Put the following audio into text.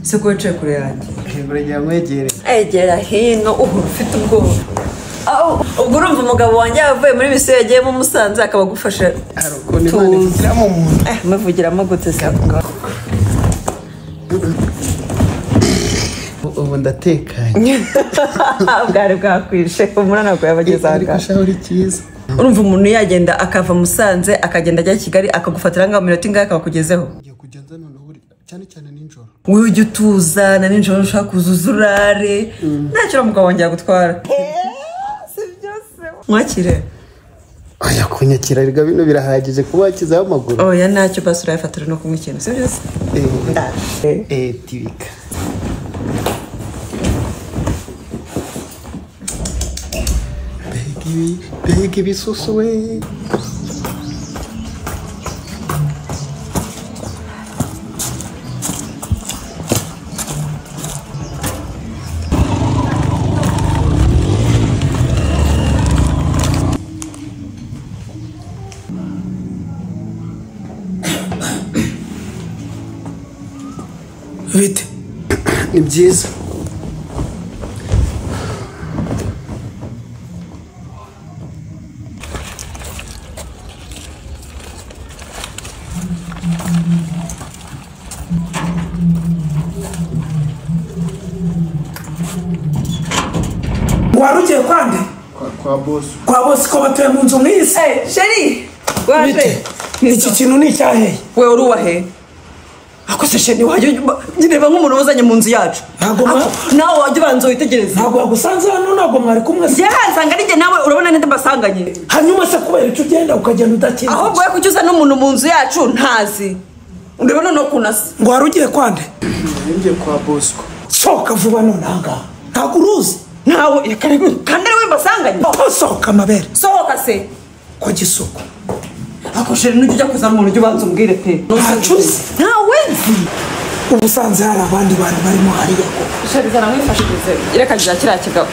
siko wicaye kure yanjye ngurajya mwegere egera hino ufite ubwoba ubwo urumva umugabo wanjye yavuye muri misiyo yagiyemo Musanze akabagufasha ukuntu Imana ivugiramo umuntu muvugiramo gute se ubu ndatekanye bwari bwakwishe umurana ntabwo yabageze aha ariko shawuri cyiza urumva umuntu yagenda akava Musanze akagenda ajya Kigali akagufatira ngaho minota ingahe akakugezeho ugiye kugenza noneho cyane cyane nijoro wowe ujya utuzana nijoro ushaka kuzuza urare ntacyo umugabo wanjye yagutwara si byose mwakire oya kunyakira riga bino birahagije kuba wakizaho amaguru oya ntacyo basi urayafatira no kunywa ikintu si byose tibika mbega ibisusu we bite ni byiza warugiye kwande kwa boss ko batuye mu nzu nk'isi sheri waje iki kintu ni icyaheye we uruwahe akose sheri waje nyireba nk'umuntu wazanye mu nzu yacu nawe wajya ubanza witegereza ntabwo yagusanze hano ntabwo mwari kumwe se yahansanga ari njye nawe urabona ninde mbasanganye hanyuma se kubera icyo ugenda ukagenda udakina ahubwo we kuki uza n'umuntu mu nzu yacu ntazi urabona no kunasa ngo warugiye kwande ngiye kwa Bosco sohoka vuba none ahangaha ntabwo uruzi nawe kandi ari we mbasanganye sohoka amabere sohoka se ko gisuko ako sheri n'ujya ujya kuzana umuntu ujya ubanza umbwire pe ntacuzi ntawe nzi ubusanze hari abandi bantu barimo hariya ko sheri zana mwifashirize reka ngira kiriya kigabo